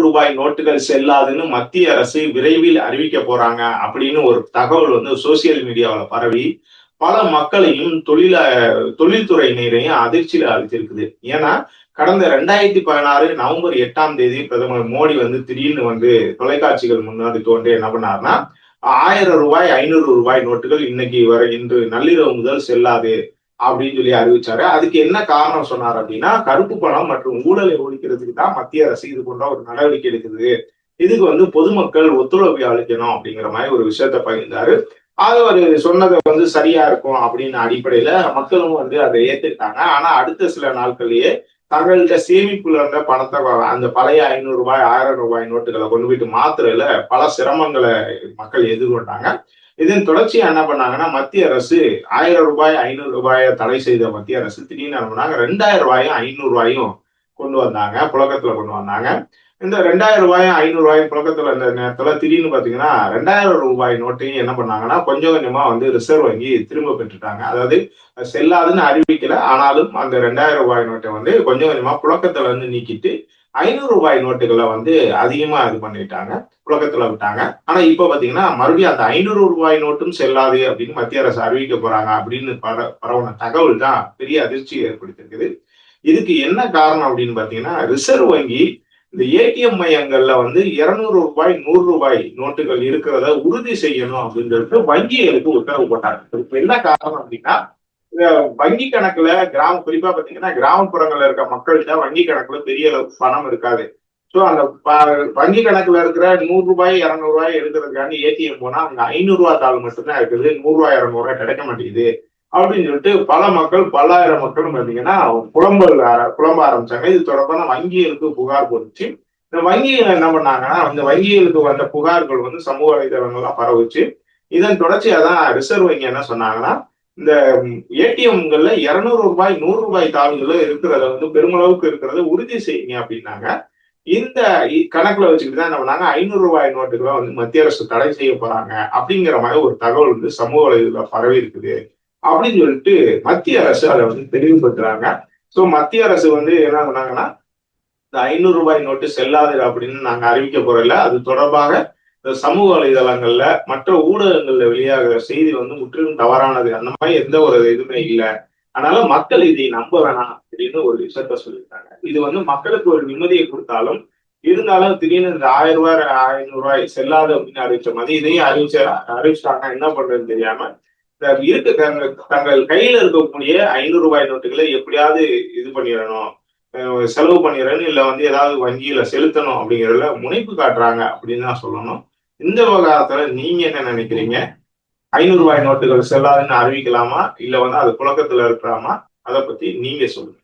ரூபாய் நோட்டுகள் செல்லாதுன்னு மத்திய அரசு விரைவில் அறிவிக்க போறாங்க அப்படின்னு ஒரு தகவல் வந்து சோசியல் மீடியாவுல பரவி பல மக்களையும் தொழில்துறையினரையும் அதிர்ச்சியில அளித்திருக்குது. ஏன்னா கடந்த 2016 நவம்பர் 8ஆம் தேதி பிரதமர் மோடி வந்து திடீர்னு வந்து தொலைக்காட்சிகள் முன்னாடி தோன்றி என்ன பண்ணாருன்னா, ரூ. 1000 ரூபாய் நோட்டுகள் இன்று நள்ளிரவு முதல் செல்லாது அப்படின்னு சொல்லி அறிவிச்சாரு. அதுக்கு என்ன காரணம் சொன்னார் அப்படின்னா, கருப்பு பணம் மற்றும் ஊழலை ஒழிக்கிறதுக்கு தான் மத்திய அரசு இது போன்ற ஒரு நடவடிக்கை எடுக்குது. இதுக்கு வந்து பொதுமக்கள் ஒத்துழைப்பு அளிக்கணும் அப்படிங்கிற மாதிரி ஒரு விஷயத்த பகிர்ந்தாரு. அது அவரு சொன்னது வந்து சரியா இருக்கும் அப்படின்னு அடிப்படையில மக்களும் வந்து அதை ஏத்துக்கிட்டாங்க. ஆனா அடுத்த சில நாட்கள்லயே தங்கள்கிட்ட சேமிப்புல இருந்த பணத்தை அந்த பழைய ரூ. 500 நோட்டுகளை கொண்டு போயிட்டு மாத்துறதுல பல சிரமங்களை மக்கள் எதிர்கொண்டாங்க. இதன் தொடர்ச்சியா என்ன பண்ணாங்கன்னா, மத்திய அரசு ரூ. 1000 தடை செய்த மத்திய அரசு திடீர்னு என்ன பண்ணாங்க, ரூ. 2000 கொண்டு வந்தாங்க. புழக்கத்துல கொண்டு வந்தாங்க. இந்த ரூ. 2000 புழக்கத்துல இருந்த நேரத்துல திடீர்னு பாத்தீங்கன்னா, ரூ. 2000 நோட்டையும் என்ன பண்ணாங்கன்னா, கொஞ்சம் கொஞ்சமா வந்து ரிசர்வ் வங்கி திரும்ப பெற்றுட்டாங்க. அதாவது செல்லாதுன்னு அறிவிக்கல. ஆனாலும் அந்த ரூ. 2000 நோட்டை வந்து கொஞ்சம் கொஞ்சமா புழக்கத்துல இருந்து நீக்கிட்டு, ரூ. 500 நோட்டுகளை வந்து அதிகமா இது பண்ணிட்டாங்க. புழக்கத்துல விட்டாங்க. ஆனா இப்ப பாத்தீங்கன்னா, மறுபடியும் அந்த ரூ. 500 நோட்டும் செல்லாது அப்படின்னு மத்திய அரசு அறிவிக்க போறாங்க அப்படின்னு பரவுன தகவல் தான் பெரிய அதிர்ச்சியை ஏற்படுத்தியிருக்குது. இதுக்கு என்ன காரணம் அப்படின்னு பாத்தீங்கன்னா, ரிசர்வ் வங்கி இந்த ஏடிஎம் மையங்கள்ல வந்து ரூ. 200 நோட்டுகள் இருக்கிறத உறுதி செய்யணும் அப்படின்னு சொல்லிட்டு வங்கிகளுக்கு உத்தரவு போட்டாங்க. இப்ப என்ன காரணம் அப்படின்னா, இந்த வங்கி கணக்குல குறிப்பா பாத்தீங்கன்னா கிராமப்புறங்கள்ல இருக்க மக்கள்கிட்ட வங்கி கணக்குல பெரிய அளவுக்கு பணம் இருக்காது. சோ அந்த வங்கி கணக்குல இருக்கிற ரூ. 100 ரூ. 200 எடுக்கிறதுக்காண்டி ஏடிஎம் போனா அங்க ரூ. 500 தாள் மட்டும்தான் இருக்குது. ரூ. 100 கிடைக்க மாட்டேங்குது அப்படின்னு சொல்லிட்டு பல மக்கள், பல்லாயிரம் மக்களும் பாத்தீங்கன்னா புலம்ப ஆரம்பிச்சாங்க. இது தொடர்பான வங்கிகளுக்கு புகார் போட்டுச்சு. இந்த வங்கிகள் என்ன பண்ணாங்கன்னா, இந்த வங்கிகளுக்கு வந்த புகார்கள் வந்து சமூக வலைதளங்கள்லாம் பரவுச்சு. இதன் தொடர்ச்சியா தான் ரிசர்வ் வங்கி என்ன சொன்னாங்கன்னா, இந்த ஏடிஎம்கள்ல ரூ. 200 தாள்கள் இருக்கிறத வந்து பெருமளவுக்கு இருக்கிறத உறுதி செய்யுங்க அப்படின்னாங்க. இந்த கணக்குல வச்சுக்கிட்டு தான் என்ன பண்ணாங்க, ரூ. 500 நோட்டுகளை வந்து மத்திய அரசு தடை செய்ய போறாங்க அப்படிங்கிற மாதிரி ஒரு தகவல் வந்து சமூக வலைதளத்துல பரவி இருக்குது அப்படின்னு சொல்லிட்டு மத்திய அரசு அதை வந்து தெளிவுபடுத்துறாங்க. சோ மத்திய அரசு வந்து என்ன பண்ணாங்கன்னா, இந்த ரூ. 500 நோட்டு செல்லாது அப்படின்னு நாங்க அறிவிக்க போறதில்ல. அது தொடர்பாக இந்த சமூக வலைதளங்கள்ல மற்ற ஊடகங்கள்ல வெளியாகிற செய்தி வந்து முற்றிலும் தவறானது. அந்த மாதிரி எந்த ஒரு இதுவுமே இல்லை. அதனால மக்கள் இதை நம்ப வேணாம் அப்படின்னு ஒரு விஷயத்த சொல்லியிருக்காங்க. இது வந்து மக்களுக்கு ஒரு நிம்மதியை கொடுத்தாலும், இருந்தாலும் திடீர்னு இந்த ரூ. 500 செல்லாது அப்படின்னு அறிவிச்ச மாதிரி இதையும் அறிவிச்சிட்டாங்கன்னா என்ன பண்றதுன்னு தெரியாம தங்கள் கையில இருக்கக்கூடிய ரூ. 500 நோட்டுகளை எப்படியாவது இது பண்ணிடணும், செலவு பண்ணிடணும், இல்ல வந்து ஏதாவது வங்கியில செலுத்தணும் அப்படிங்கறதுல முனைப்பு காட்டுறாங்க அப்படின்னு தான் சொல்லணும். இந்த விவகாரத்துல நீங்க என்ன நினைக்கிறீங்க? ரூ. 500 நோட்டுகள் செல்லாதுன்னு அறிவிக்கலாமா, இல்ல வந்து அது புழக்கத்துல இருக்கலாமா? அதை பத்தி நீங்க சொல்லுங்க.